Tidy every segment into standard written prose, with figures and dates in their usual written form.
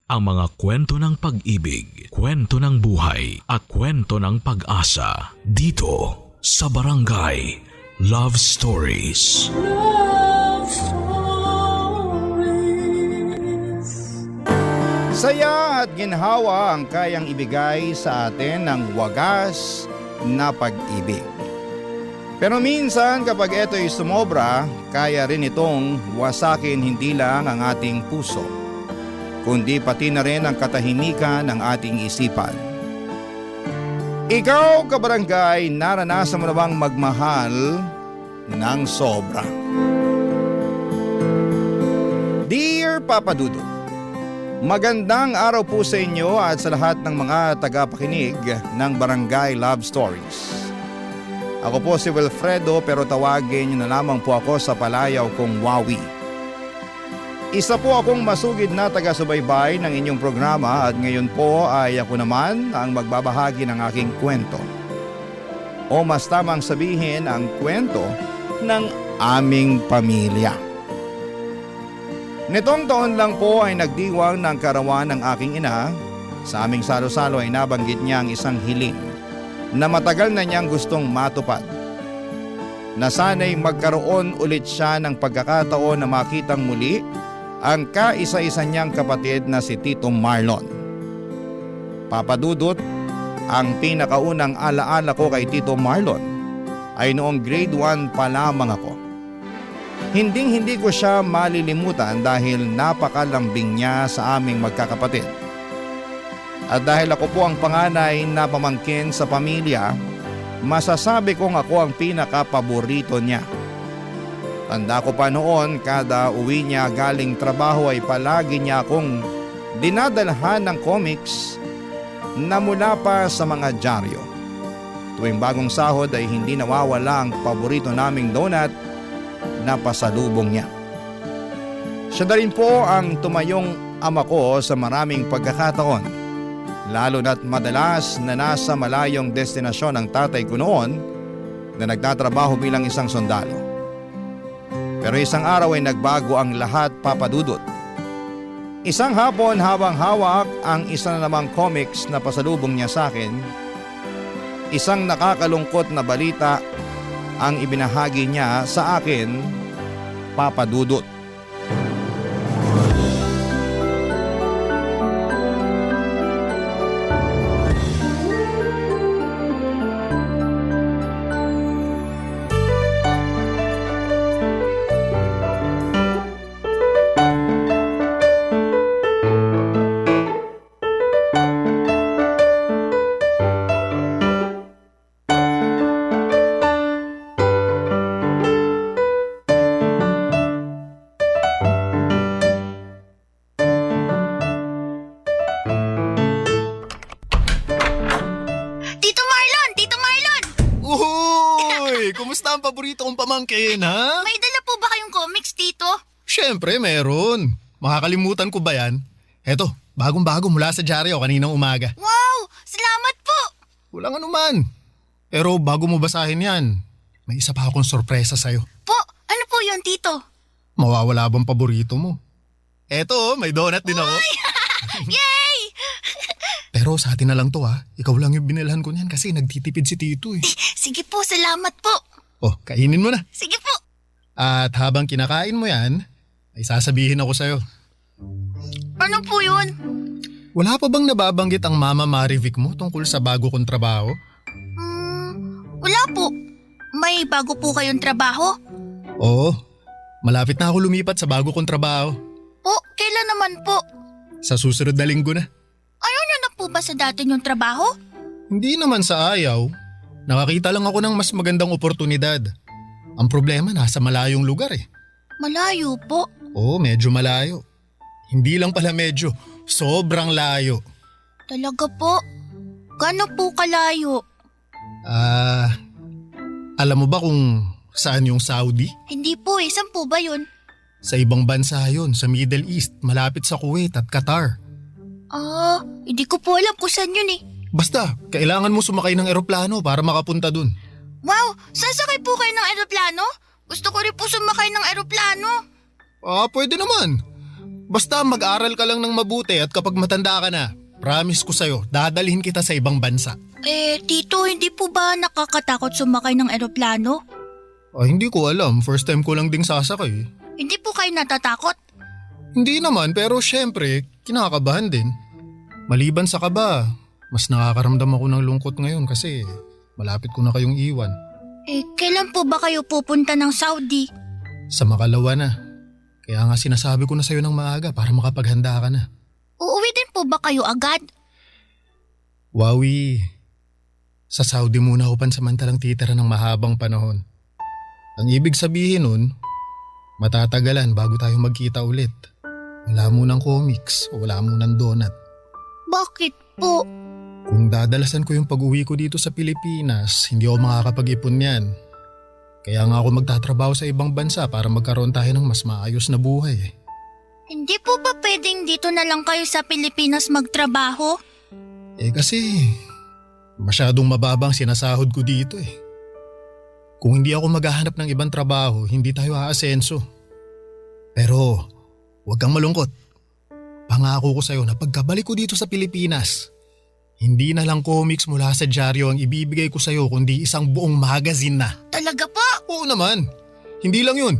ang mga kwento ng pag-ibig, kwento ng buhay at kwento ng pag-asa dito sa Barangay Love Stories. Love Stories. Saya at ginhawa ang kayang ibigay sa atin ng wagas na pag-ibig. Pero minsan kapag ito'y sumobra, kaya rin itong wasakin hindi lang ang ating puso, kundi pati na rin ang katahimikan ng ating isipan. Ikaw, kabarangay, naranasan mo na bang magmahal ng sobra? Dear Papa Dudut, magandang araw po sa inyo at sa lahat ng mga tagapakinig ng Barangay Love Stories. Ako po si Wilfredo pero tawagin niyo na lamang po ako sa palayaw kong Wawi. Isa po akong masugid na taga-subaybay ng inyong programa at ngayon po ay ako naman ang magbabahagi ng aking kwento. O mas tamang sabihin ang kwento ng aming pamilya. Nitong taon lang po ay nagdiwang ng karawan ng aking ina. Sa aming salo-salo ay nabanggit niya ang isang hiling na matagal na niyang gustong matupad. Na sana'y magkaroon ulit siya ng pagkakataon na makitang muli ang kaisa-isa niyang kapatid na si Tito Marlon. Papa Dudut, ang pinakaunang alaala ko kay Tito Marlon ay noong grade 1 pa lamang ako. Hinding-hindi ko siya malilimutan dahil napakalambing niya sa aming magkakapatid. At dahil ako po ang panganay na pamangkin sa pamilya, masasabi kong ako ang pinakapaborito niya. Tanda ko pa noon, kada uwi niya galing trabaho ay palagi niya akong dinadalhan ng comics na mula pa sa mga dyaryo. Tuwing bagong sahod ay hindi nawawala ang paborito naming donut na pasalubong niya. Siya na rin po ang tumayong ama ko sa maraming pagkakataon, lalo na't madalas na nasa malayong destinasyon ng tatay ko noon na nagtatrabaho bilang isang sundalo. Pero isang araw ay nagbago ang lahat, Papa Dudut. Isang hapon habang hawak ang isa na namang comics na pasalubong niya sa akin, isang nakakalungkot na balita ang ibinahagi niya sa akin, Papa Dudut. Kumusta ang paborito kong pamangkin, ha? May dala po ba kayong comics, Tito? Siyempre, meron. Makakalimutan ko ba yan? Eto, bagong-bago mula sa dyaryo kaninang umaga. Wow! Salamat po! Walang anuman. Pero bago mo basahin yan, may isa pa akong sorpresa sa'yo. Po, ano po yun, Tito? Mawawala bang paborito mo? Eto, may donut din ako. Yay! Pero sa atin na lang to, ha? Ikaw lang yung binilhan ko niyan kasi nagtitipid si Tito eh. Sige po, salamat po. Oh, kainin mo na. Sige po. At habang kinakain mo yan, ay sasabihin ako sa'yo. Ano po yun? Wala pa bang nababanggit ang Mama Marivic mo tungkol sa bago kong trabaho? Wala po. May bago po kayong trabaho? Oo, malapit na ako lumipat sa bago kong trabaho. Po, kailan naman po? Sa susunod na linggo na. Ayaw niyo na po ba sa dati niyong trabaho? Hindi naman sa ayaw. Nakakita lang ako ng mas magandang oportunidad. Ang problema nasa malayong lugar eh. Malayo po. Oo, medyo malayo. Hindi lang pala medyo, sobrang layo. Talaga po? Gaano po kalayo? Alam mo ba kung saan yung Saudi? Hindi po eh, saan po ba yun? Sa ibang bansa yun, sa Middle East, malapit sa Kuwait at Qatar. Hindi ko po alam kung saan yun eh. Basta, kailangan mo sumakay ng eroplano para makapunta dun. Wow, sasakay po kayo ng eroplano? Gusto ko rin po sumakay ng eroplano. Pwede naman. Basta mag-aral ka lang ng mabuti at kapag matanda ka na, promise ko sa'yo, dadalhin kita sa ibang bansa. Tito, hindi po ba nakakatakot sumakay ng eroplano? Hindi ko alam, first time ko lang ding sasakay. Hindi po kayo natatakot? Hindi naman, pero syempre, kinakabahan din. Maliban sa kaba, mas nakakaramdam ako ng lungkot ngayon kasi malapit ko na kayong iwan. Kailan po ba kayo pupunta ng Saudi? Sa makalawa na. Kaya nga sinasabi ko na sa'yo ng maaga para makapaghanda ka na. Uuwi din po ba kayo agad? Wawi, sa Saudi muna ako pansamantalang titira ng mahabang panahon. Ang ibig sabihin nun, matatagalan bago tayo magkita ulit. Wala munang comics o wala munang donut. Bakit po? Kung dadalasan ko yung pag-uwi ko dito sa Pilipinas, hindi ako makakapag-ipon yan. Kaya nga ako magtatrabaho sa ibang bansa para magkaroon tayo ng mas maayos na buhay. Hindi po ba pwedeng dito na lang kayo sa Pilipinas magtrabaho? Kasi masyadong mababang sinasahod ko dito eh. Kung hindi ako maghahanap ng ibang trabaho, hindi tayo aasenso. Pero huwag kang malungkot. Pangako ko sa'yo na pagkabalik ko dito sa Pilipinas, hindi na lang comics mula sa dyaryo ang ibibigay ko sa'yo kundi isang buong magazine na. Talaga po? Oo naman. Hindi lang yun.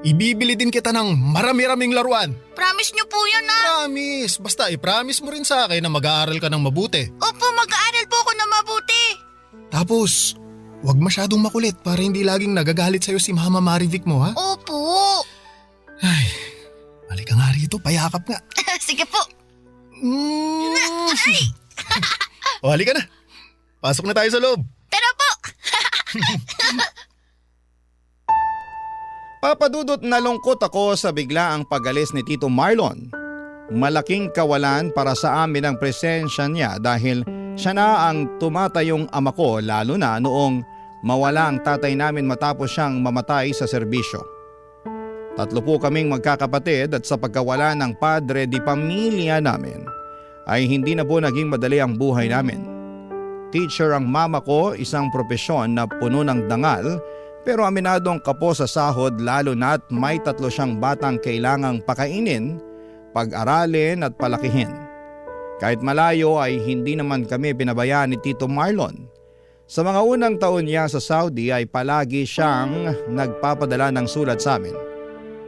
Ibibili din kita ng marami-raming laruan. Promise niyo po yan Promise. Basta i-promise mo rin sa akin na mag-aaral ka ng mabuti. Opo, mag-aaral po ako na mabuti. Tapos, huwag masyadong makulit para hindi laging nagagalit sa'yo si Mama Marivic mo, ha? Opo. Ay, halika nga rito, payakap nga. Sige po. O halika na. Pasok na tayo sa loob. Tara po. Papadudot nalungkot ako sa biglaang pag-alis ni Tito Marlon. Malaking kawalan para sa amin ang presensya niya dahil siya na ang tumatayong ama ko lalo na noong mawala ang tatay namin matapos siyang mamatay sa serbisyo. 3 po kaming magkakapatid at sa pagkawala ng padre di pamilya namin ay hindi na po naging madali ang buhay namin. Teacher ang mama ko, isang propesyon na puno ng dangal pero aminadong kapo sa sahod lalo na't may 3 siyang batang kailangang pakainin, pag-aralin at palakihin. Kahit malayo ay hindi naman kami pinabayaan ni Tito Marlon. Sa mga unang taon niya sa Saudi ay palagi siyang nagpapadala ng sulat sa amin.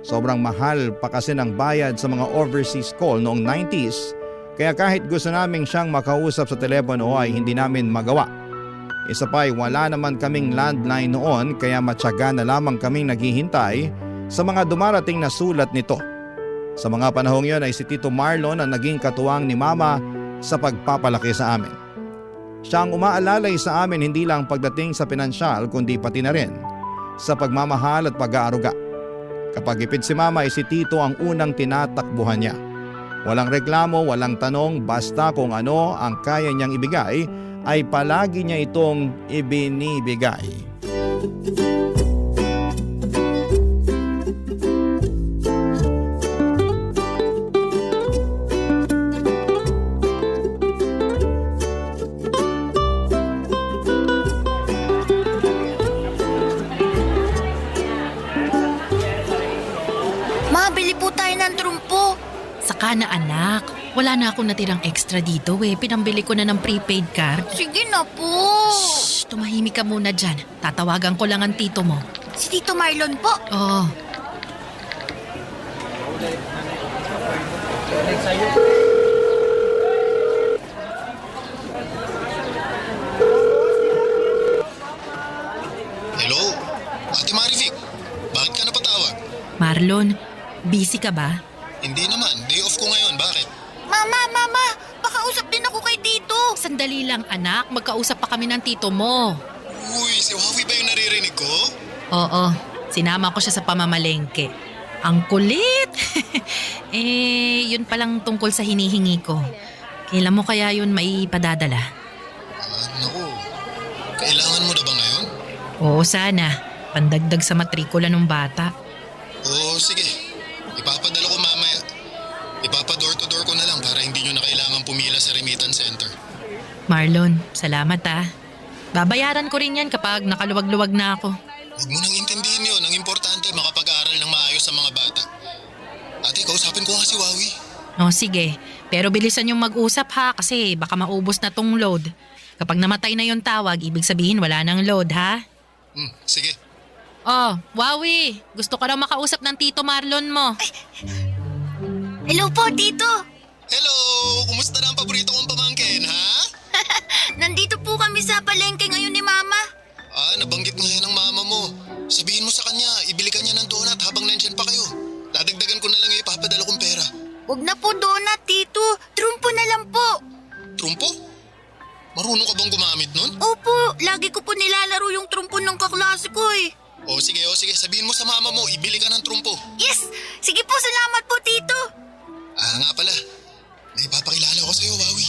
Sobrang mahal pa kasi ng bayad sa mga overseas call noong 90s kaya kahit gusto naming siyang makausap sa telepono ay hindi namin magawa. Isa pa ay wala naman kaming landline noon kaya matyaga na lamang kaming naghihintay sa mga dumarating na sulat nito. Sa mga panahong yon ay si Tito Marlon ang naging katuwang ni Mama sa pagpapalaki sa amin. Siya ang umaalalay sa amin hindi lang pagdating sa pinansyal kundi pati na rin sa pagmamahal at pag-aaruga. Kapag ipid si Mama ay si Tito ang unang tinatakbuhan niya. Walang reklamo, walang tanong, basta kung ano ang kaya niyang ibigay ay palagi niya itong ibinibigay. Mabili po tayo ng trumpo. Saka na anak, wala na akong natirang extra dito Pinambili ko na ng prepaid card. Sige na po. Shh, tumahimik ka muna dyan. Tatawagan ko lang ang tito mo. Si Tito Marlon po. Oo. Hello? Ate Marivic, bakit ka napatawag? Marlon, busy ka ba? Hindi naman, day off ko ngayon, bakit? Mama, pakausap din ako kay Tito. Sandali lang anak, magkausap pa kami ng tito mo. Uy, si Wawi ba yung naririnig ko? Oo, sinama ko siya sa pamamalengke. Ang kulit! Yun palang tungkol sa hinihingi ko. Kailan mo kaya yun maipadadala? Naku, kailangan mo na ba ngayon? Oo sana, pandagdag sa matrikula ng bata. Oo, sige. Ipapadala ko mamaya. Ipapa-door to door ko na lang para hindi nyo na kailangan pumila sa remittance center. Marlon, salamat ah. Babayaran ko rin yan kapag nakaluwag-luwag na ako. Huwag mo nang intindihin yun. Ang importante, makapag-aaral ng maayos sa mga bata. Ate, kausapin Kakausapin ko nga si Wawi. O sige, pero bilisan yung mag-usap ha kasi baka maubos na tong load. Kapag namatay na yung tawag, ibig sabihin wala nang load ha? Sige. Oh, Wawi, gusto ka raw makausap ng Tito Marlon mo. Hello po, Tito. Hello! Kumusta na ang paborito kong pamangkin, ha? Nandito po kami sa palengke ngayon ni Mama. Nabanggit nga yan ng mama mo. Sabihin mo sa kanya, ibili ka niya ng donut habang nandyan pa kayo. Dadagdagan ko na lang yung ipapadala kong pera. Huwag na po donut, Tito. Trumpo na lang po. Trumpo? Marunong ka bang gumamit nun? Opo, lagi ko po nilalaro yung trumpo ng kaklase ko eh. O sige, sabihin mo sa mama mo, ibili ka ng trumpo. Yes! Sige po, salamat po, Tito. Nga pala, may ipapakilala ko sa'yo, Wawi.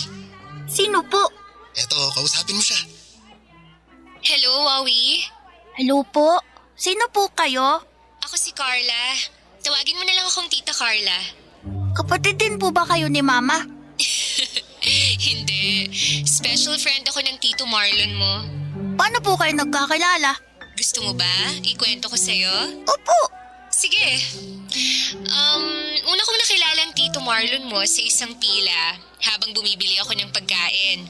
Sino po? Eto, kausapin mo siya. Hello, Wawi. Hello po? Sino po kayo? Ako si Carla. Tawagin mo na lang akong Tita Carla. Kapatid din po ba kayo ni Mama? Hindi. Special friend ako ng Tito Marlon mo. Paano po kayo nagkakilala? Gusto mo ba? Ikwento ko sa'yo? Opo. Sige. Una kong nakilala ang Tito Marlon mo sa isang pila habang bumibili ako ng pagkain.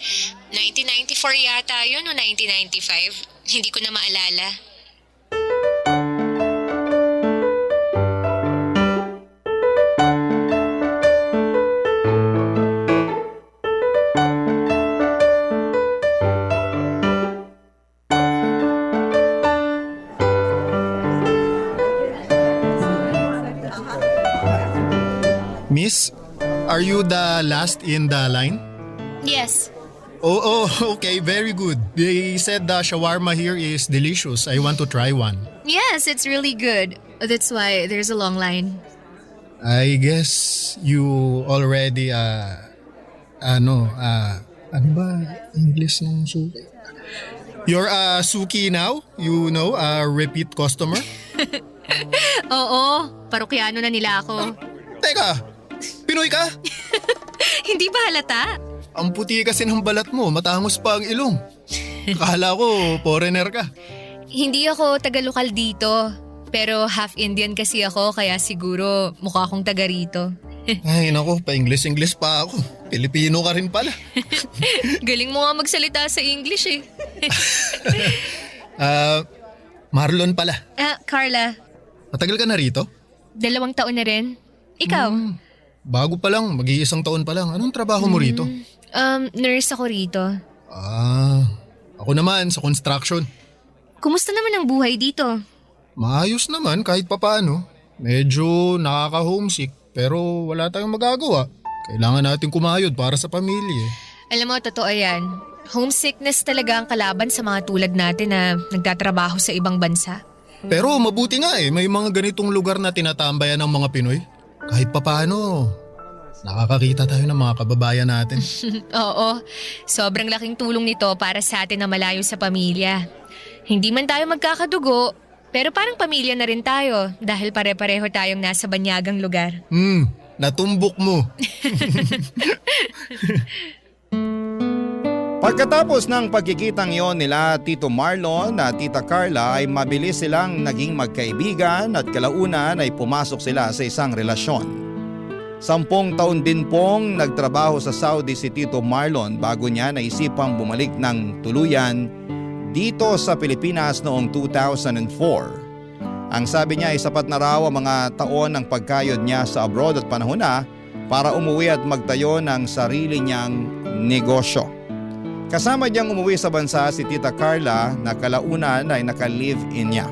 1994 yata yun o 1995. Hindi ko na maalala. Miss, are you the last in the line? Yes. Oh, okay, very good. They said the shawarma here is delicious. I want to try one. Yes, it's really good. That's why there's a long line. I guess you already, ano ba English ng suki? You're a suki now? You know, a repeat customer? Oo, parokyano na nila ako. Teka, Pinoy ka? Hindi ba halata? Ang puti kasi ng balat mo, matangos pa ang ilong. Akala ko, foreigner ka. Hindi ako taga-lokal dito. Pero half Indian kasi ako kaya siguro mukha akong taga rito. Ay nako, pa-English pa ako. Pilipino ka rin pala. Galing mo nga magsalita sa English eh. Marlon pala. Carla, Matagal ka na rito? 2 taon na rin. Ikaw? Bago pa lang, mag-iisang taon pa lang. Anong trabaho mo rito? Nurse ako rito. Ako naman sa construction. Kumusta naman ang buhay dito? Maayos naman kahit papaano. Medyo nakaka-homesick pero wala tayong magagawa. Kailangan natin kumayod para sa pamilya. Alam mo, totoo yan. Homesickness talaga ang kalaban sa mga tulad natin na nagtatrabaho sa ibang bansa. Pero mabuti nga may mga ganitong lugar na tinatambayan ng mga Pinoy. Kahit papaano, nakakakita tayo ng mga kababayan natin. Oo, sobrang laking tulong nito para sa atin na malayo sa pamilya. Hindi man tayo magkakadugo, pero parang pamilya na rin tayo dahil pare-pareho tayong nasa banyagang lugar. Natumbok mo. Pagkatapos ng pagkikitang yon nila Tito Marlon at Tita Carla ay mabilis silang naging magkaibigan at kalaunan ay pumasok sila sa isang relasyon. 10 taon din pong nagtrabaho sa Saudi si Tito Marlon bago niya naisipang bumalik ng tuluyan dito sa Pilipinas noong 2004. Ang sabi niya ay sapat na raw ang mga taon ng pagkayod niya sa abroad at panahon na para umuwi at magtayo ng sarili niyang negosyo. Kasama niyang umuwi sa bansa si Tita Carla na kalaunan ay naka-live-in niya.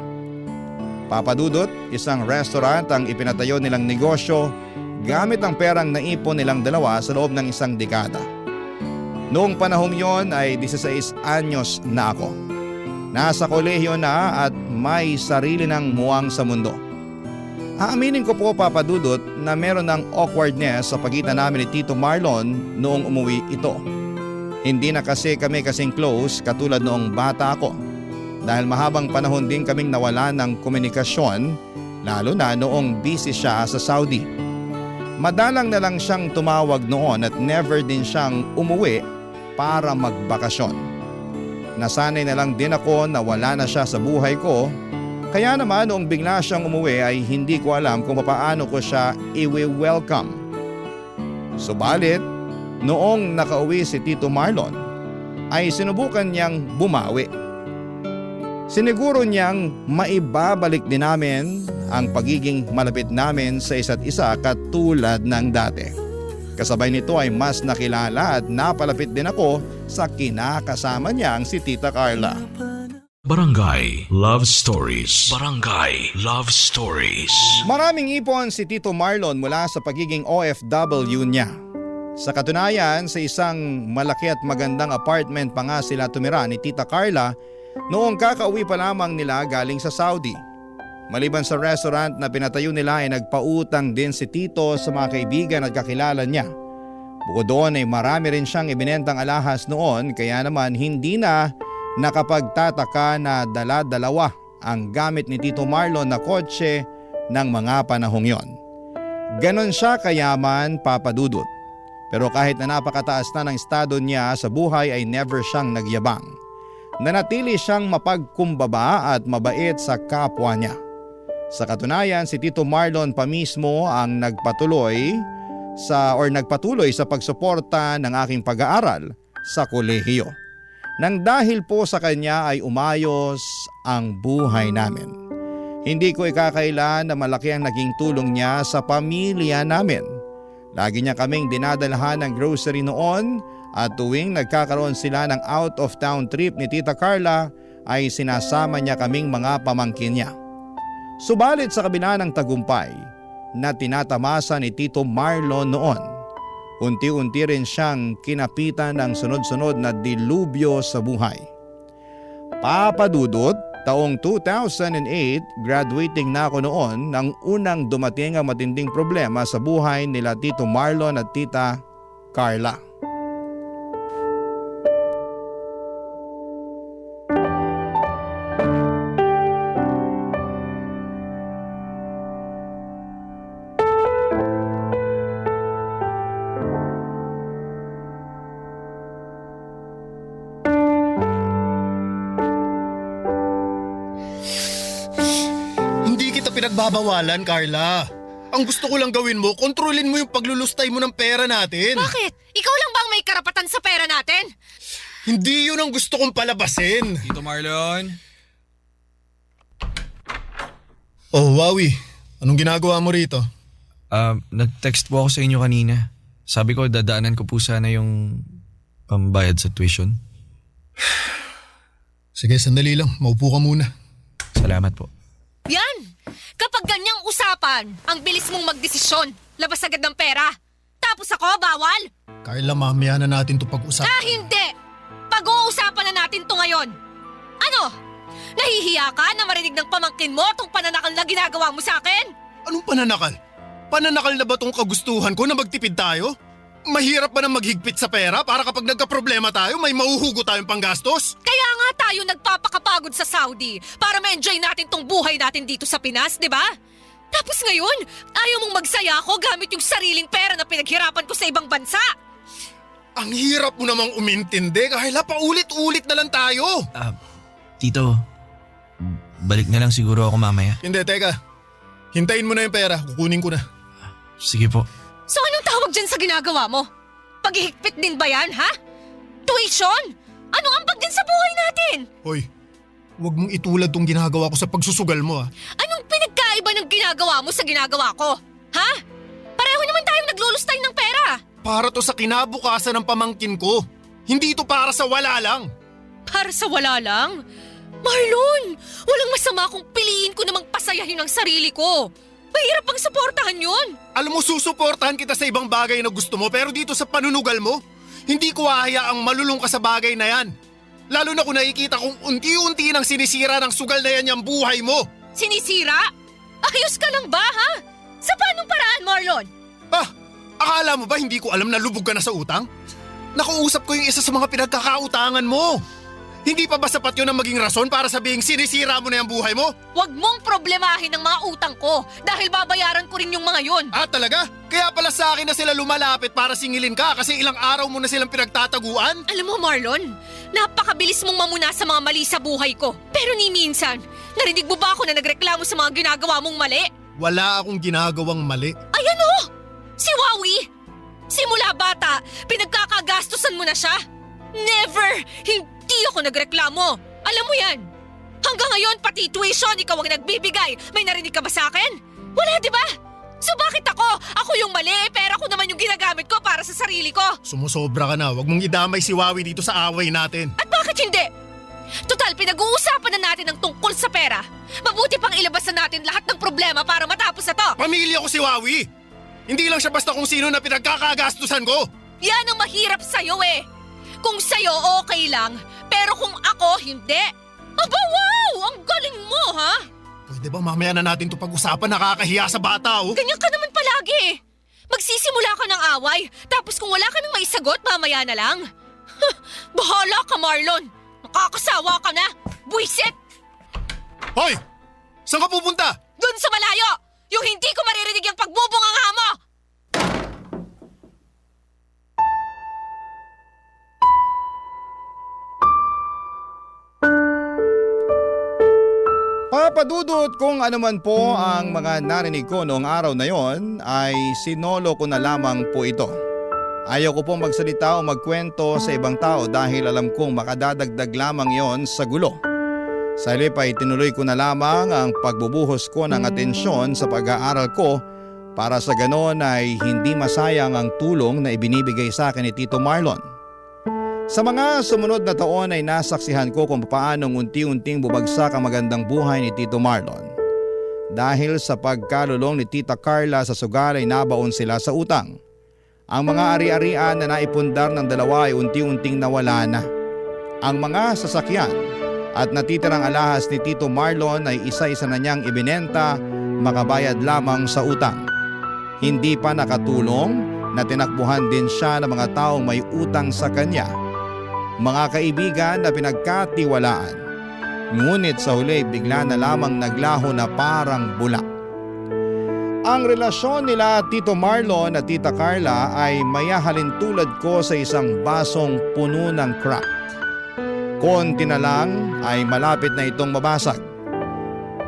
Papadudot, isang restaurant ang ipinatayo nilang negosyo gamit ang perang naipon nilang dalawa sa loob ng isang dekada. Noong panahong yon ay 16 anyos na ako. Nasa kolehiyo na at may sarili ng muwang sa mundo. Aaminin ko po, Papadudot, na meron ng awkwardness sa pagitan namin ni Tito Marlon noong umuwi ito. Hindi na kasi kami kasing close katulad noong bata ako dahil mahabang panahon din kaming nawala ng komunikasyon lalo na noong busy siya sa Saudi. Madalang na lang siyang tumawag noon at never din siyang umuwi para magbakasyon. Nasanay na lang din ako na wala na siya sa buhay ko Kaya naman noong bigla siyang umuwi ay hindi ko alam kung paano ko siya i-welcome. Subalit, noong nakauwi si Tito Marlon, ay sinubukan niyang bumawi. Siniguro niyang maibabalik din namin ang pagiging malapit namin sa isa't isa katulad ng dati. Kasabay nito ay mas nakilala at napalapit din ako sa kinakasama niyang si Tita Carla. Barangay Love Stories. Barangay Love Stories. Maraming ipon si Tito Marlon mula sa pagiging OFW niya. Sa katunayan, sa isang malaki at magandang apartment pa nga sila tumira ni Tita Carla noong kakauwi pa lamang nila galing sa Saudi. Maliban sa restaurant na pinatayo nila ay nagpautang din si Tito sa mga kaibigan at kakilala niya. Bukod doon ay marami rin siyang ibinentang alahas noon kaya naman hindi na nakapagtataka na dala-dalawa ang gamit ni Tito Marlon na kotse ng mga panahong yon. Ganon siya kayaman, Papa Dudut. Pero kahit na napakataas na ng estado niya sa buhay ay never siyang nagyabang. Nanatili siyang mapagkumbaba at mabait sa kapwa niya. Sa katunayan, si Tito Marlon pa mismo ang nagpatuloy sa pagsuporta ng aking pag-aaral sa kolehiyo. Nang dahil po sa kanya ay umayos ang buhay namin. Hindi ko ikakaila na malaki ang naging tulong niya sa pamilya namin. Lagi niya kaming dinadalhan ng grocery noon at tuwing nagkakaroon sila ng out of town trip ni Tita Carla ay sinasama niya kaming mga pamangkin niya. Subalit sa kabila ng tagumpay na tinatamasa ni Tito Marlon noon, unti-unti rin siyang kinapitan ng sunod-sunod na dilubyo sa buhay. Papa Dudut, taong 2008, graduating na ako noon nang unang dumating ang matinding problema sa buhay nila Tito Marlon at Tita Carla. Pinagbabawalan, Carla. Ang gusto ko lang gawin mo, kontrolin mo yung paglulustay mo ng pera natin. Bakit? Ikaw lang bang may karapatan sa pera natin? Hindi yun ang gusto kong palabasin. Tito Marlon? Oh, Wawi. Anong ginagawa mo rito? Nag-text po ako sa inyo kanina. Sabi ko dadaanan ko po sana yung pambayad sa tuition. Sige, sandali lang. Maupo ka muna. Salamat po. Yan! Kapag ganyang usapan, ang bilis mong magdesisyon. Labas agad ng pera. Tapos ako, bawal? Carla, mamaya na natin to pag-usapan. Hindi! Pag-uusapan na natin to ngayon. Ano? Nahihiya ka na marinig ng pamangkin mo tong pananakal na ginagawa mo sa akin? Anong pananakal? Pananakal na ba tong kagustuhan ko na magtipid tayo? Mahirap ba na maghigpit sa pera para kapag nagka-problema tayo may mahuhugo tayong panggastos? Kaya nga tayo nagpapakapagod sa Saudi para ma-enjoy natin tong buhay natin dito sa Pinas, di ba? Tapos ngayon, ayaw mong magsaya ako gamit yung sariling pera na pinaghirapan ko sa ibang bansa. Ang hirap mo namang umintindi, Carla, paulit-ulit na lang tayo. Tito, balik na lang siguro ako mamaya. Hindi, teka. Hintayin mo na yung pera, kukunin ko na. Sige po. So anong tawag dyan sa ginagawa mo? Paghihigpit din ba yan, ha? Tuition? Anong ambag din sa buhay natin? Hoy, huwag mong itulad tong ginagawa ko sa pagsusugal mo, ha? Anong pinagkaiba ng ginagawa mo sa ginagawa ko? Ha? Pareho naman tayong naglulustay ng pera. Para to sa kinabukasan ng pamangkin ko. Hindi to para sa wala lang. Para sa wala lang? Marlon, walang masama kung piliin ko namang pasayahin ang sarili ko. Mahirap pang suportahan yun. Alam mo, susuportahan kita sa ibang bagay na gusto mo pero dito sa panunugal mo, hindi ko hahayaang malulung ka sa bagay na yan. Lalo na kung nakikita kong unti-unti nang sinisira ng sugal na yan yung buhay mo. Sinisira? Ayos ka lang ba, ha? Sa paanong paraan, Marlon? Akala mo ba hindi ko alam na lubog ka na sa utang? Nakuusap ko yung isa sa mga pinagkakautangan mo. Hindi pa ba sapat yun ang maging rason para sabihing sinisira mo na yung buhay mo? Huwag mong problemahin ang mga utang ko dahil babayaran ko rin yung mga yun. Ah, talaga? Kaya pala sa akin na sila lumalapit para singilin ka kasi ilang araw mo na silang pinagtataguan? Alam mo, Marlon, napakabilis mong mamuna sa mga mali sa buhay ko. Pero ni minsan, narinig mo ba ako na nagreklamo sa mga ginagawa mong mali? Wala akong ginagawang mali. Ayan o! Si Wawi! Simula bata, pinagkakagastusan mo na siya? Never! Hindi ako nagreklamo! Alam mo yan! Hanggang ngayon, pati tuition, ikaw ang nagbibigay. May narinig ka ba sa akin? Wala, di ba? So bakit ako? Ako yung mali, pera ko naman yung ginagamit ko para sa sarili ko. Sumusobra ka na. Huwag mong idamay si Wawi dito sa away natin. At bakit hindi? Total, pinag-uusapan na natin ang tungkol sa pera. Mabuti pang ilabas na natin lahat ng problema para matapos na to. Pamilya ko si Wawi! Hindi lang siya basta kung sino na pinagkakagastusan ko! Yan ang mahirap sa'yo eh. Kung sa'yo okay lang, pero kung ako hindi. Aba wow! Ang galing mo ha? Pwede ba mamaya na natin to pag-usapan? Nakakahiya sa bata oh! Ganyan ka naman palagi eh. Magsisimula ka ng away, tapos kung wala ka nang maisagot, mamaya na lang. Bahala ka, Marlon. Nakakasawa ka na. Buisit! Hoy! Saan ka pupunta? Dun sa malayo! Yung hindi ko maririnig yung pagbubunganga mo! Papadudot kung ano man po ang mga narinig ko noong araw na yon ay sinolo ko na lamang po ito. Ayaw ko pong magsalita o magkwento sa ibang tao dahil alam kong makadadagdag lamang yon sa gulo. Sa halip ay tinuloy ko na lamang ang pagbubuhos ko ng atensyon sa pag-aaral ko para sa ganon ay hindi masayang ang tulong na ibinibigay sa akin ni Tito Marlon. Sa mga sumunod na taon ay nasaksihan ko kung paanong unti-unting bubagsak ang magandang buhay ni Tito Marlon. Dahil sa pagkalulong ni Tita Carla sa sugal ay nabaon sila sa utang. Ang mga ari-arian na naipundar ng dalawa ay unti-unting nawala na. Ang mga sasakyan at natitirang alahas ni Tito Marlon ay isa-isa na niyang ibinenta makabayad lamang sa utang. Hindi pa nakatulong na tinakbuhan din siya ng mga taong may utang sa kanya. Mga kaibigan na pinagkatiwalaan. Ngunit sa huli bigla na lamang naglaho na parang bulak. Ang relasyon nila Tito Marlon at Tita Carla ay mayahalin tulad ko sa isang basong puno ng crack. Konti na lang ay malapit na itong mabasag.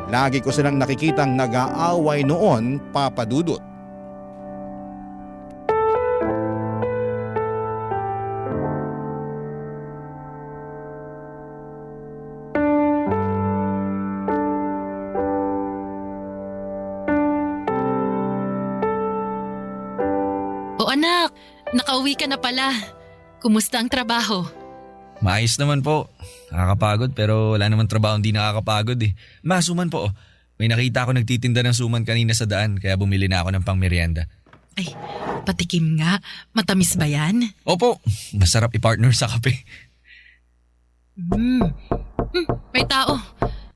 Lagi ko silang nakikitang nag-aaway noon, Papadudot. O anak, nakauwi ka na pala. Kumusta ang trabaho? Maayos naman po. Nakakapagod pero wala naman trabaho hindi nakakapagod eh. Suman po. May nakita ako nagtitinda ng suman kanina sa daan kaya bumili na ako ng pangmeryenda. Ay, patikim nga. Matamis ba yan? Opo, masarap i-partner sa kape. May tao.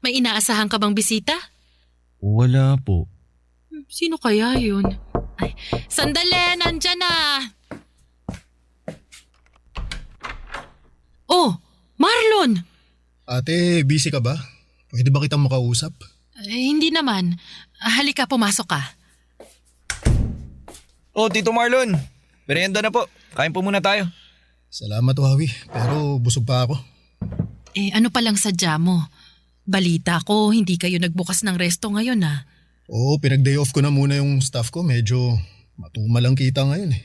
May inaasahan ka bang bisita? Wala po. Sino kaya yun? Ay, sandali, nandyan na. Oh, Marlon! Ate, busy ka ba? Pwede ba kitang makausap? Hindi naman. Halika, pumasok ka. Oh, Tito Marlon. Merienda na po. Kain po muna tayo. Salamat, Wawi. Pero busog pa ako. Ano palang sadya mo? Balita ko, hindi kayo nagbukas ng resto ngayon ah. Oo, pinag-day off ko na muna yung staff ko. Medyo matumal ang kita ngayon eh.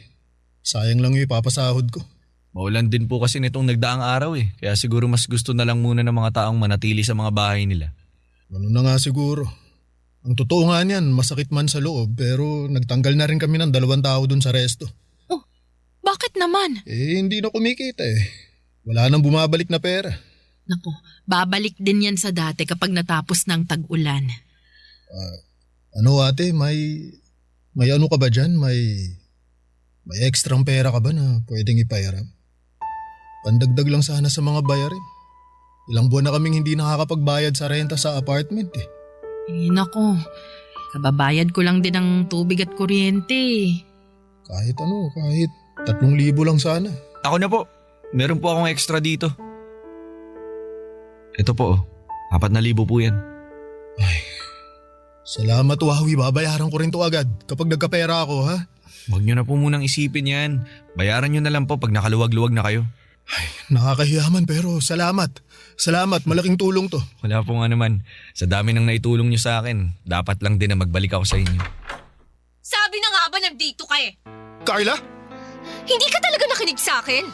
Sayang lang yung ipapasahod ko. Maulan din po kasi nitong nagdaang araw eh. Kaya siguro mas gusto na lang muna ng mga taong manatili sa mga bahay nila. Ganun na nga siguro. Ang totoo nga niyan, masakit man sa loob pero nagtanggal na rin kami ng 2 tao dun sa resto. Oh, bakit naman? Hindi na kumikita eh. Wala nang bumabalik na pera. Naku, babalik din yan sa dati kapag natapos ng tag-ulan. Ano ate, may ano ka ba dyan? May ekstrang pera ka ba na pwedeng ipairam? Pandagdag lang sana sa mga bayarin. Ilang buwan na kaming hindi nakakapagbayad sa renta sa apartment eh. Naku, kababayad ko lang din ng tubig at kuryente. Kahit 3,000 lang sana. Ako na po. Meron po akong extra dito. Ito po, 4,000 po yan. Salamat Wawi, babayaran ko rin to agad kapag nagkapera ako, ha? Huwag niyo na po munang isipin yan. Bayaran niyo na lang po pag nakaluwag-luwag na kayo. Nakakahiyaman pero salamat. Salamat, malaking tulong to. Wala po nga naman. Sa dami ng naitulong niyo sa akin, dapat lang din na magbalik ako sa inyo. Sabi na nga ba nandito ka eh? Carla? Hindi ka talaga nakinig sa akin?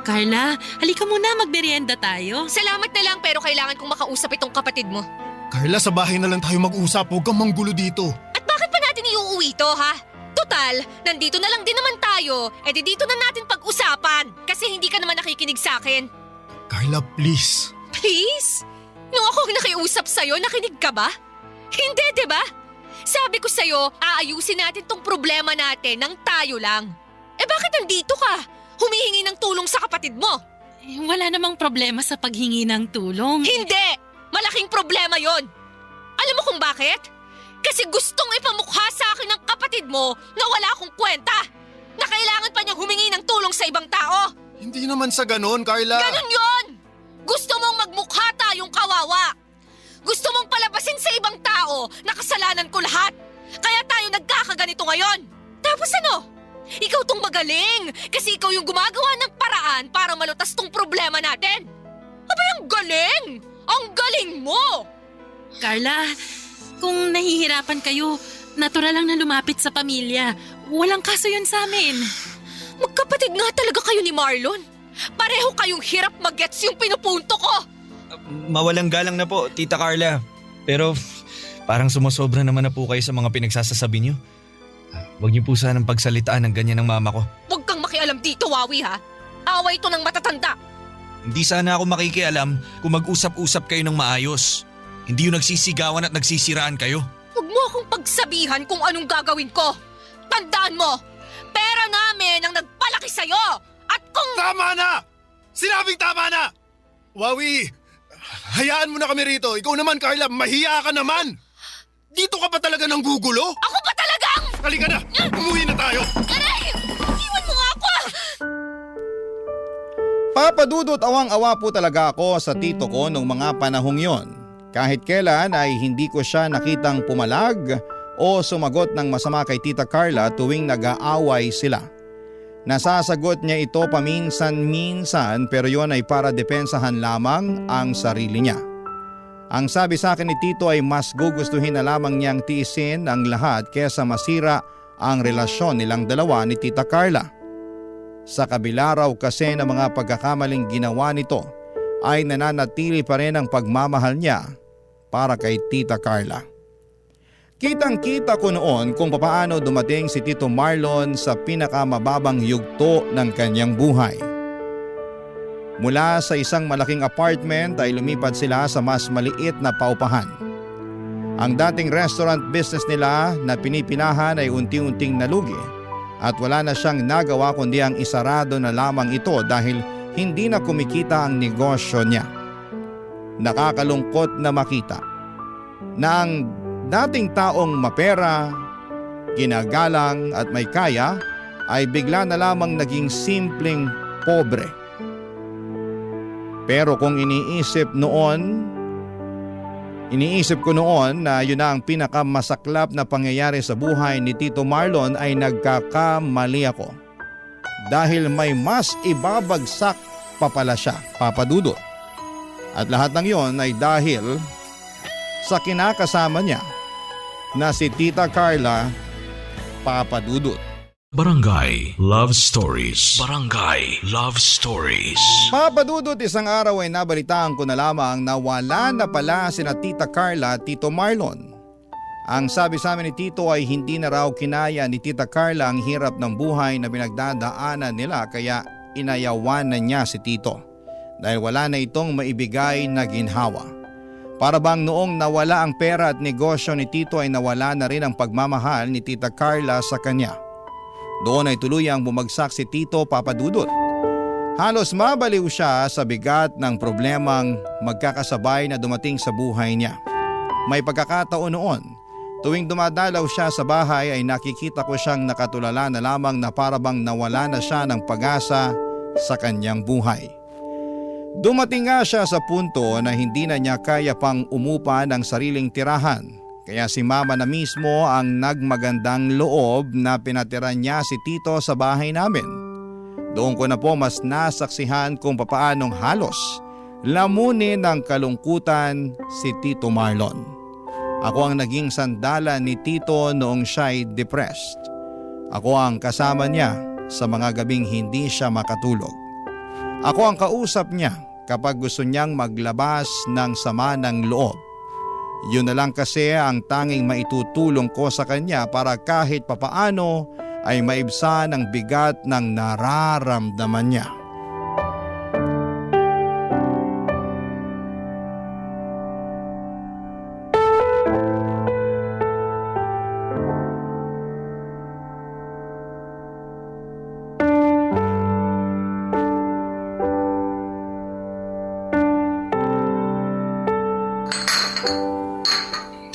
Carla, halika muna, magmerienda tayo. Salamat na lang pero kailangan kong makausap itong kapatid mo. Carla, sa bahay na lang tayo mag-usap. Huwag kang manggulo dito. At bakit pa natin iuuwi to, ha? Total, nandito na lang din naman tayo. E di dito na natin pag-usapan. Kasi hindi ka naman nakikinig sa akin. Carla, please. Please? Nung ako nakiusap sa'yo, nakinig ka ba? Hindi, di ba? Sabi ko sa'yo, aayusin natin tong problema natin ng tayo lang. Eh bakit nandito ka? Humihingi ng tulong sa kapatid mo. Wala namang problema sa paghingi ng tulong. Hindi! Malaking problema yon. Alam mo kung bakit? Kasi gustong ipamukha sa akin ng kapatid mo na wala akong kwenta. Na kailangan pa niyang humingi ng tulong sa ibang tao. Hindi naman sa ganon, Carla. Ganon yon! Gusto mong magmukha tayong kawawa. Gusto mong palabasin sa ibang tao na kasalanan ko lahat. Kaya tayo nagkakaganito ngayon. Tapos ano? Ikaw tong magaling kasi ikaw yung gumagawa ng paraan para malutas tong problema natin. Abay, ang galing! Ang galing mo! Carla, kung nahihirapan kayo, natural lang na lumapit sa pamilya. Walang kaso yun sa amin. Magkapatid nga talaga kayo ni Marlon. Pareho kayong hirap mag-gets yung pinupunto ko. Mawalang galang na po, Tita Carla. Pero parang sumasobra naman na po kayo sa mga pinagsasasabi niyo. Huwag niyo po sanang pagsalitaan ng ganyan ng mama ko. Huwag kang makialam dito, Wawi, ha? Away ito ng matatanda. Hindi sana ako makikialam kung mag-usap-usap kayo ng maayos. Hindi yung nagsisigawan at nagsisiraan kayo. Huwag mo akong pagsabihan kung anong gagawin ko. Tandaan mo, pera namin ang nagpalaki sa'yo. At kung... Tama na! Sinabing tama na! Wawi, hayaan mo na kami rito. Ikaw naman, Carla, mahiya ka naman! Dito ka pa talaga nang gugulo? Ako ba talagang... Halika na! Umuwi na tayo! Aray! Iwan mo nga ako! Papadudot, awang-awa po talaga ako sa tito ko nung mga panahong yon. Kahit kailan ay hindi ko siya nakitang pumalag o sumagot ng masama kay Tita Carla tuwing nag-aaway sila. Nasasagot niya ito paminsan-minsan pero yon ay para depensahan lamang ang sarili niya. Ang sabi sa akin ni Tito ay mas gugustuhin na lamang niyang tiisin ang lahat kesa masira ang relasyon nilang dalawa ni Tita Carla. Sa kabila raw kasi ng mga pagkakamaling ginawa nito ay nananatili pa rin ang pagmamahal niya para kay Tita Carla. Kitang-kita ko noon kung papaano dumating si Tito Marlon sa pinakamababang yugto ng kanyang buhay. Mula sa isang malaking apartment ay lumipat sila sa mas maliit na paupahan. Ang dating restaurant business nila na pinipinahan ay unti-unting nalugi at wala na siyang nagawa kundi ang isarado na lamang ito dahil hindi na kumikita ang negosyo niya. Nakakalungkot na makita na ang dating taong mapera, ginagalang at may kaya ay bigla na lamang naging simpleng pobre. Pero kung iniisip ko noon na yun na ang pinakamasaklap na pangyayari sa buhay ni Tito Marlon ay nagkakamali ako. Dahil may mas ibabagsak pa pala siya, Papadudot. At lahat ng yon ay dahil sa kinakasama niya na si Tita Carla, Papadudot. Barangay Love Stories. Barangay Love Stories. Papadudot, isang araw ay nabalitaan ko na lamang na wala na pala sina Tita Carla at Tito Marlon. Ang sabi sa amin ni Tito ay hindi na raw kinaya ni Tita Carla ang hirap ng buhay na pinagdadaanan nila kaya inayawan na niya si Tito dahil wala na itong maibigay na ginhawa. Para bang noong nawala ang pera at negosyo ni Tito ay nawala na rin ang pagmamahal ni Tita Carla sa kanya. Doon ay tuluyang bumagsak si Tito, Papadudot. Halos mabaliw siya sa bigat ng problemang magkakasabay na dumating sa buhay niya. May pagkakataon noon, tuwing dumadalaw siya sa bahay ay nakikita ko siyang nakatulala na lamang na parabang nawala na siya ng pag-asa sa kanyang buhay. Dumating nga siya sa punto na hindi na niya kaya pang umupa ng sariling tirahan. Kaya si mama na mismo ang nagmagandang loob na pinatiran niya si Tito sa bahay namin. Doon ko na po mas nasaksihan kung papaanong halos lamunin ng kalungkutan si Tito Marlon. Ako ang naging sandalan ni Tito noong siya'y depressed. Ako ang kasama niya sa mga gabing hindi siya makatulog. Ako ang kausap niya kapag gusto niyang maglabas ng sama ng loob. Yun na lang kasi ang tanging maitutulong ko sa kanya para kahit papaano ay maibsan ang bigat ng nararamdaman niya.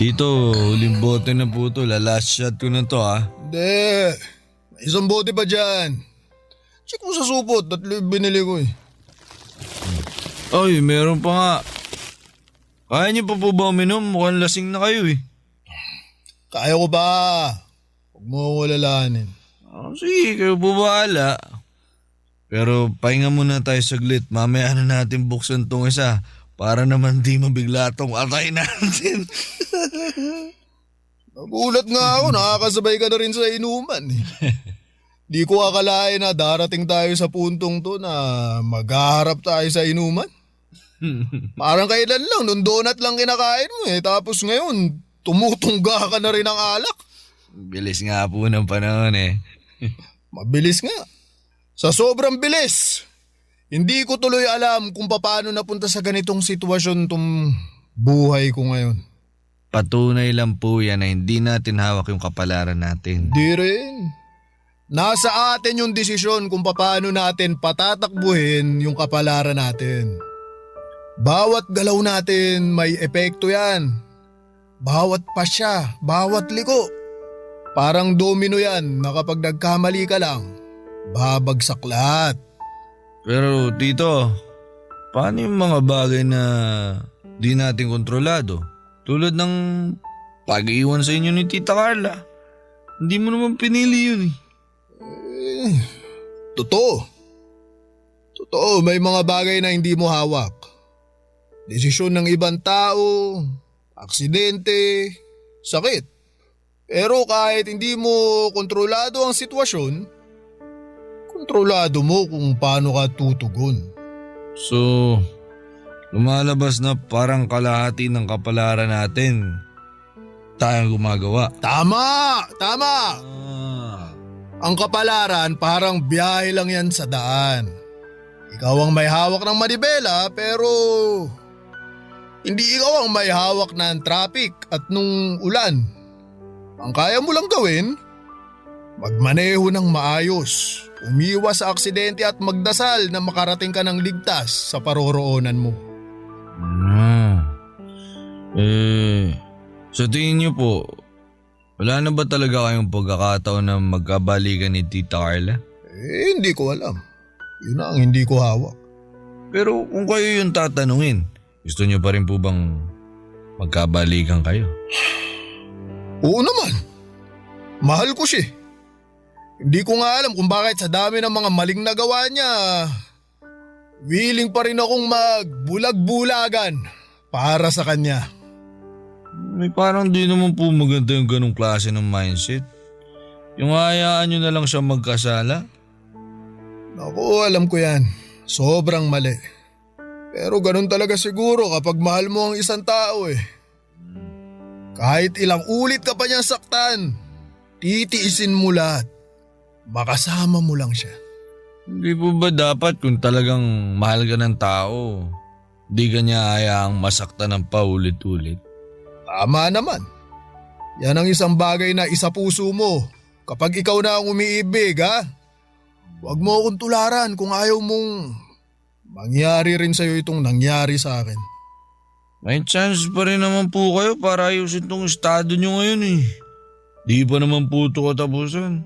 Tito, huling bote na po to. Last shot ko na to ha. Hindi. May isang bote pa dyan. Check mo sa supot, tatlo yung binili ko eh. Ay, meron pa nga. Kaya niyo pa po ba uminom? Mukhang lasing na kayo eh. Kaya ko ba? Huwag mo akong alalahanin. Sige, kayo po bahala. Pero pahinga muna tayo saglit. Mamaya na natin buksan tong isa. Para naman di mabigla tong atay natin. Nagulat nga ako, nakakasabay ka na rin sa inuman eh. Di ko akalain na darating tayo sa puntong to na maghaharap tayo sa inuman. Parang kailan lang, nung donut lang kinakain mo eh. Tapos ngayon, tumutungga ka na rin ng alak. Bilis nga po ng panahon eh. Mabilis nga. Sa sobrang bilis. Hindi ko tuloy alam kung paano napunta sa ganitong sitwasyon tong buhay ko ngayon. Patunay lang po yan na hindi natin hawak yung kapalaran natin. Di rin. Nasa atin yung desisyon kung paano natin patatakbuhin yung kapalaran natin. Bawat galaw natin may epekto yan. Bawat pasya, bawat liko. Parang domino yan na kapag nagkamali ka lang, babagsak lahat. Pero Tito, paano yung mga bagay na di natin kontrolado? Tulad ng pag-iwan sa inyo ni Tita Carla. Hindi mo naman pinili yun eh. Totoo. Totoo, may mga bagay na hindi mo hawak. Desisyon ng ibang tao, aksidente, sakit. Pero kahit hindi mo kontrolado ang sitwasyon, kontrolado mo kung paano ka tutugon. So, lumalabas na parang kalahati ng kapalaran natin tayong gumagawa. Tama! Tama! Ah. Ang kapalaran parang biyahe lang yan sa daan. Ikaw ang may hawak ng manibela pero hindi ikaw ang may hawak ng traffic at nung ulan. Ang kaya mo lang gawin, magmaneho ng maayos, umiwas sa aksidente at magdasal na makarating ka ng ligtas sa paroroonan mo. Sa tingin niyo po, wala na ba talaga kayong pagkakataon na magkabalikan ni Tita Carla? Hindi ko alam. Yun ang hindi ko hawak. Pero kung kayo yung tatanungin, gusto niyo pa rin po bang magkabalikan kayo? Oo naman. Mahal ko siya. Hindi ko nga alam kung bakit sa dami ng mga maling nagawa niya, willing pa rin akong magbulag-bulagan para sa kanya. May parang di naman po maganda yung ganong klase ng mindset. Yung hayaan nyo na lang siya magkasala. Naku, alam ko yan. Sobrang mali. Pero ganun talaga siguro kapag mahal mo ang isang tao eh. Kahit ilang ulit ka pa niyang saktan, titiisin mo lahat. Makasama mo lang siya. Hindi po ba dapat kung talagang mahal ka ng tao, di ka niya hayaang masaktan ng paulit-ulit? Tama naman. Yan ang isang bagay na isa puso mo kapag ikaw na ang umiibig ha. Huwag mo akong tularan kung ayaw mong mangyari rin sa'yo itong nangyari sa akin. May chance pa rin naman po kayo para ayusin tong estado nyo ngayon eh. Di pa naman po ito katapusan.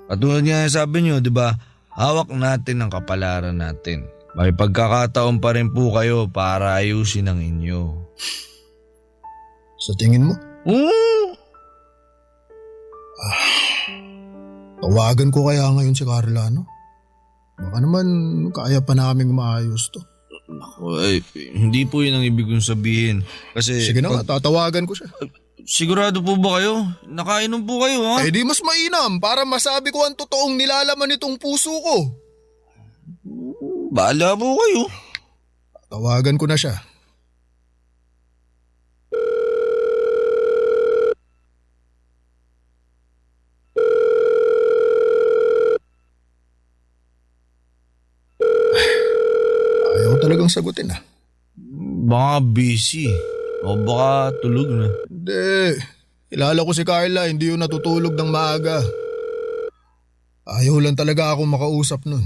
At tulad nga sabi nyo, di ba, hawak natin ang kapalaran natin. May pagkakataon pa rin po kayo para ayusin ang inyo. Sa tingin mo? Tawagan ko kaya ngayon si Carla, no? Baka naman kaya pa naming maayos to. Ay, hindi po yun ang ibig kong sabihin. Kasi Sige na nga, tatawagan ko siya. sigurado po ba kayo? Nakainom po kayo ha? Eh di mas mainam para masabi ko ang totoong nilalaman nitong puso ko. Bahala po kayo. Tawagan ko na siya. Ayaw talagang sagutin ah. Baka busy. O baka tulog na. Hindi. Kilala ko si Carla, hindi yun natutulog ng maaga. Ayaw lang talaga ako makausap nun.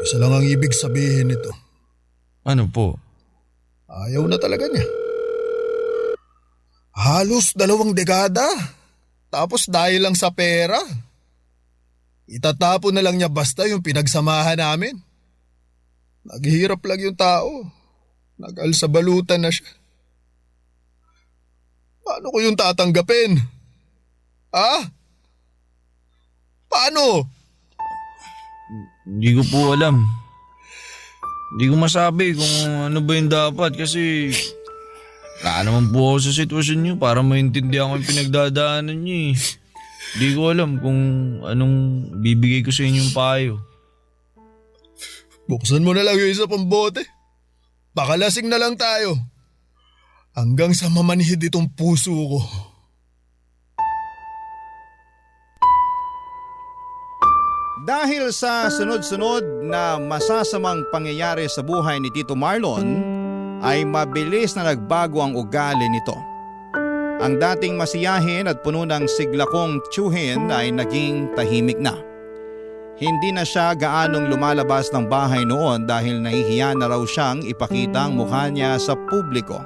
Isa lang ang ibig sabihin nito. Ano po? Ayaw na talaga niya. Halos 2 dekada. Tapos dahil lang sa pera. Itatapon na lang niya basta yung pinagsamahan namin. Naghihirap lang yung tao. Nag-alsabalutan na siya. Paano ko yung tatanggapin? Ha? Paano? Hindi ko po alam. Hindi ko masabi kung ano ba yung dapat kasi wala naman po ako sa sitwasyon niyo para maintindihan ko yung pinagdadaanan niyo eh. Hindi ko alam kung anong bibigay ko sa inyong payo. Buksan mo na lang yung isa pang bote. Pakalasing na lang tayo. Hanggang sa mamanhid itong puso ko. Dahil sa sunod-sunod na masasamang pangyayari sa buhay ni Tito Marlon, ay mabilis na nagbago ang ugali nito. Ang dating masiyahin at puno ng siglakong tiyuhin ay naging tahimik na. Hindi na siya gaanong lumalabas ng bahay noon dahil nahihiya na raw siyang ipakita ang mukha niya sa publiko.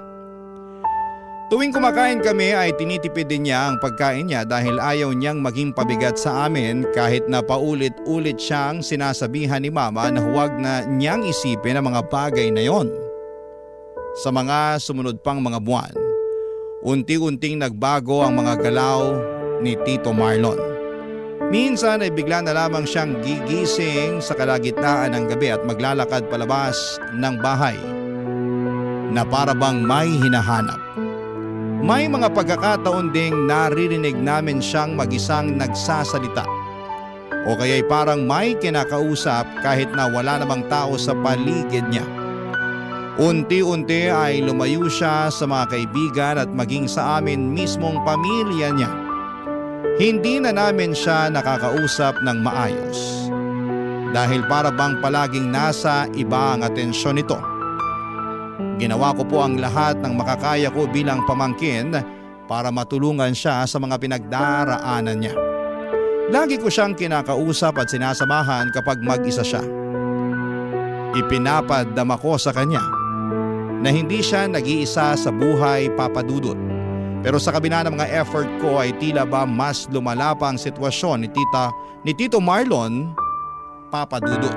Tuwing kumakain kami ay tinitipid din niya ang pagkain niya dahil ayaw niyang maging pabigat sa amin kahit na paulit-ulit siyang sinasabihan ni Mama na huwag na niyang isipin ang mga bagay na yon. Sa mga sumunod pang mga buwan, unti-unting nagbago ang mga galaw ni Tito Marlon. Minsan ay bigla na lamang siyang gigising sa kalagitnaan ng gabi at maglalakad palabas ng bahay na para bang may hinahanap. May mga pagkakataon ding naririnig namin siyang mag-isang nagsasalita o kaya'y parang may kinakausap kahit na wala namang tao sa paligid niya. Unti-unti ay lumayo siya sa mga kaibigan at maging sa amin mismong pamilya niya. Hindi na namin siya nakakausap ng maayos dahil para bang palaging nasa iba ang atensyon nito. Ginawa ko po ang lahat ng makakaya ko bilang pamangkin para matulungan siya sa mga pinagdaraanan niya. Lagi ko siyang kinakausap at sinasamahan kapag mag-isa siya. Ipinapadama ko sa kanya na hindi siya nag-iisa sa buhay, Papa Dudut. Pero sa kabila ng mga effort ko ay tila ba mas lumala pa ang sitwasyon ni Tito Marlon, Papa Dudut.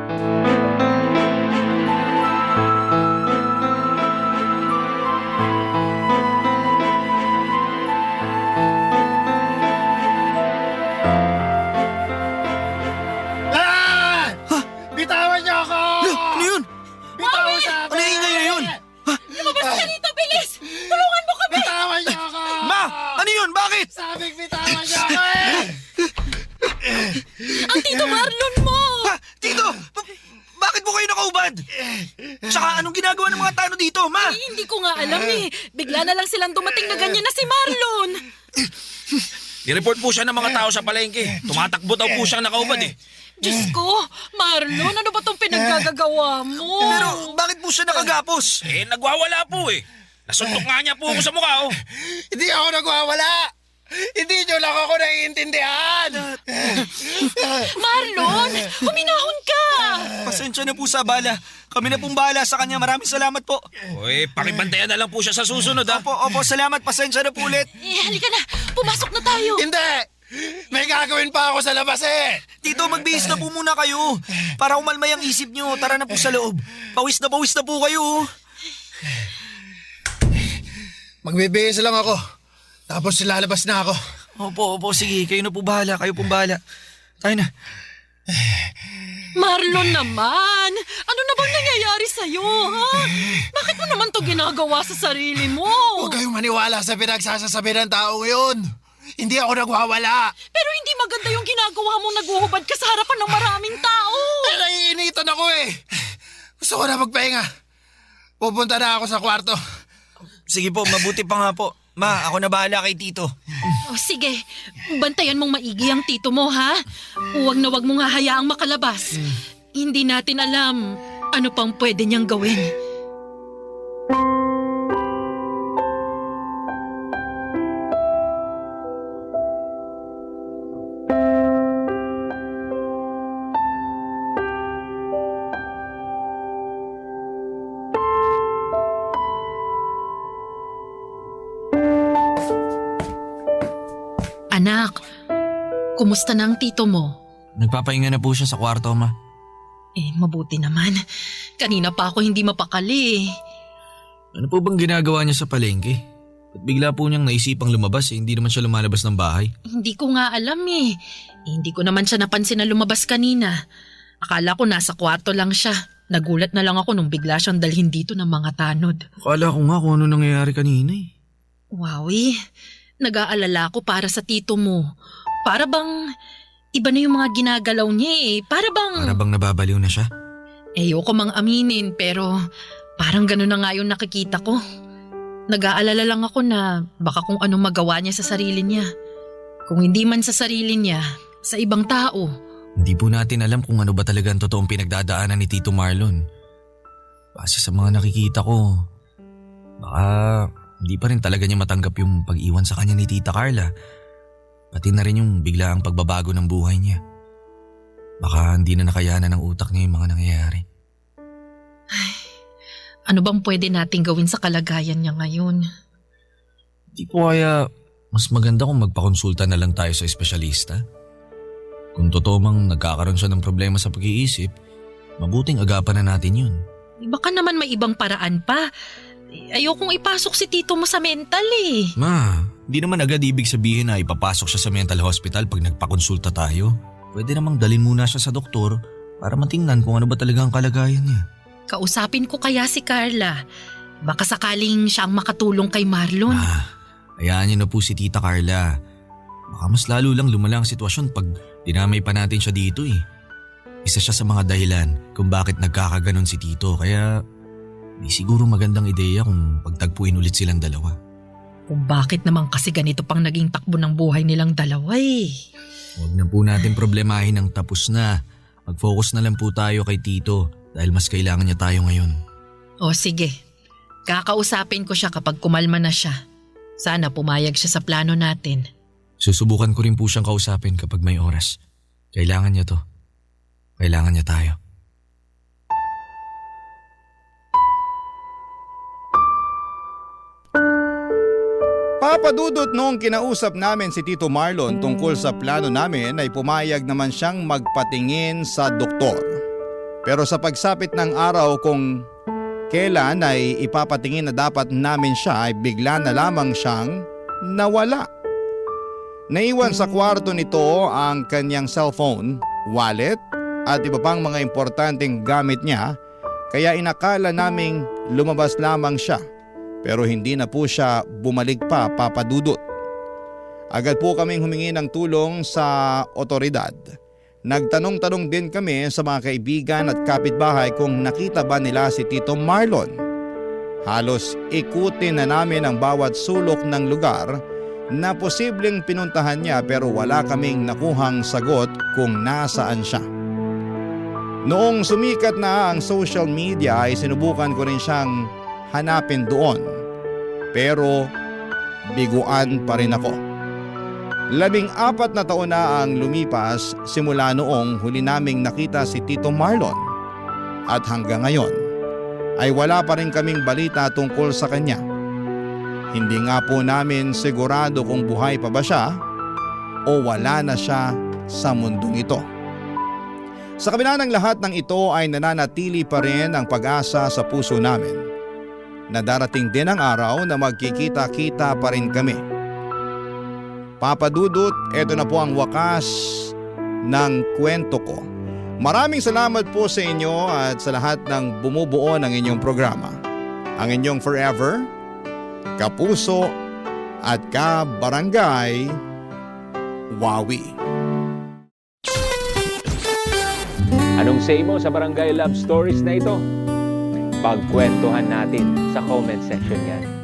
Bitawan niyo ako! Ano yun? Bitawan sa akin! Ano yung ingay na yun? Lumabas ka dito, bilis! Tulungan mo kami! Bitawan niyo ako! Ma! Ano yun? Bakit? Sabing bitawan niyo ako eh! Ang Tito Marlon mo! Ha? Tito! Bakit po kayo nakaubad? Tsaka anong ginagawa ng mga tano dito, Ma? Hindi ko nga alam eh. Bigla na lang silang dumating na ganyan na si Marlon. Nireport po siya ng mga tao sa palengke. Tumatakbo daw po siyang nakaubad eh. Diyos ko, Marlon, ano ba tong pinaggagawa mo? Pero bakit po siya nakagapos? Eh, nagwawala po eh. Nasuntok nga niya po ako sa mukha oh. Hindi ako nagwawala! Hindi niyo lang ako naiintindihan! Marlon, huminahon ka! Pasensya na po sa bala. Kami na pong bahala sa kanya. Maraming salamat po. O eh, pakibantayan na lang po siya sa susunod ha. Opo, salamat. Pasensya na po ulit. Halika na, pumasok na tayo. Hindi! May gagawin pa ako sa labas eh! Tito, magbihis na po muna kayo. Para umalmay ang isip nyo. Tara na po sa loob. Pawis na po kayo. Magbibihis lang ako. Tapos lalabas na ako. Opo, sige. Kayo na po bahala. Kayo pong bahala. Tayo na. Marlon naman! Ano na bang nangyayari sa'yo, ha? Bakit mo naman to ginagawa sa sarili mo? Huwag kayong maniwala sa pinagsasasabi ng tao yun. Hindi ako nagwawala. Pero hindi maganda yung ginagawa mo, naghuhubad ka sa harapan ng maraming tao. Naiinitan ako eh. Gusto ko na magpahinga. Pupunta na ako sa kwarto. Sige po, mabuti pa nga po. Ma, ako na bahala kay Tito. O sige, bantayan mong maigi ang tito mo, ha? Huwag na huwag mong hahayaang makalabas. Hindi natin alam ano pang pwede niyang gawin. Anak, kumusta na ang tito mo? Nagpapahinga na po siya sa kwarto, Ma. Mabuti naman. Kanina pa ako hindi mapakali. Ano po bang ginagawa niya sa palengke? At bigla po niyang naisipang lumabas hindi naman siya lumalabas ng bahay. Hindi ko nga alam eh. Hindi ko naman siya napansin na lumabas kanina. Akala ko nasa kwarto lang siya. Nagulat na lang ako nung bigla siyang dalhin dito ng mga tanod. Akala ko nga kung ano nangyayari kanina eh. Wowie, nag-aalala ako para sa tito mo. Para bang iba na yung mga ginagalaw niya eh. Para bang nababaliw na siya? ayoko mang aminin pero parang gano'n na nga yung nakikita ko. Nag-aalala lang ako na baka kung anong magawa niya sa sarili niya. Kung hindi man sa sarili niya, sa ibang tao. Hindi po natin alam kung ano ba talaga ang totoong pinagdadaanan ni Tito Marlon. Base sa mga nakikita ko, baka hindi pa rin talaga niya matanggap yung pag-iwan sa kanya ni Tita Carla. Pati na rin yung biglaang pagbabago ng buhay niya. Baka hindi na nakayanan ng utak niya yung mga nangyayari. Ano bang pwede nating gawin sa kalagayan niya ngayon? Di po kaya mas maganda kung magpakonsulta na lang tayo sa espesyalista? Kung totoo mang nagkakaroon siya ng problema sa pag-iisip, mabuting agapan na natin yun. Baka naman may ibang paraan pa. Ayokong ipasok si tito mo sa mental eh. Ma, hindi naman agad ibig sabihin na ipapasok siya sa mental hospital pag nagpakonsulta tayo. Pwede namang dalhin muna siya sa doktor para matingnan kung ano ba talaga ang kalagayan niya. Kausapin ko kaya si Carla. Baka sakaling siya ang makatulong kay Marlon. Hayaan niyo na po si Tita Carla. Baka mas lalo lang lumala ang sitwasyon pag dinamay pa natin siya dito eh. Isa siya sa mga dahilan kung bakit nagkakaganon si Tito kaya di siguro magandang ideya kung pagtagpuin ulit silang dalawa. Kung bakit naman kasi ganito pang naging takbo ng buhay nilang dalawa eh. Huwag na po natin problemahin ang tapos na. Mag-focus na lang po tayo kay Tito dahil mas kailangan niya tayo ngayon. O sige, kakausapin ko siya kapag kumalma na siya. Sana pumayag siya sa plano natin. Susubukan ko rin po siyang kausapin kapag may oras. Kailangan niya to. Kailangan niya tayo. Papadudot noong kinausap namin si Tito Marlon tungkol sa plano namin ay pumayag naman siyang magpatingin sa doktor. Pero sa pagsapit ng araw kung kailan ay ipapatingin na dapat namin siya ay bigla na lamang siyang nawala. Naiwan sa kwarto nito ang kanyang cellphone, wallet at iba pang mga importanteng gamit niya kaya inakala naming lumabas lamang siya. Pero hindi na po siya bumalik pa, Papadudot. Agad po kaming humingi ng tulong sa otoridad. Nagtanong-tanong din kami sa mga kaibigan at kapitbahay kung nakita ba nila si Tito Marlon. Halos ikutin na namin ang bawat sulok ng lugar na posibleng pinuntahan niya pero wala kaming nakuhang sagot kung nasaan siya. Noong sumikat na ang social media ay sinubukan ko rin siyang hanapin doon. Pero biguan pa rin ako. 14 na taon na ang lumipas simula noong huli naming nakita si Tito Marlon. At hanggang ngayon ay wala pa rin kaming balita tungkol sa kanya. Hindi nga po namin sigurado kung buhay pa ba siya o wala na siya sa mundong ito. Sa kabila ng lahat ng ito ay nananatili pa rin ang pag-asa sa puso namin na darating din ang araw na magkikita-kita pa rin kami. Papa Dudut, ito na po ang wakas ng kwento ko. Maraming salamat po sa inyo at sa lahat ng bumubuo ng inyong programa. Ang inyong forever, kapuso at kabarangay, Wawi. Anong say mo sa Barangay Love Stories na ito? Pagkwentuhan natin sa comment section yan.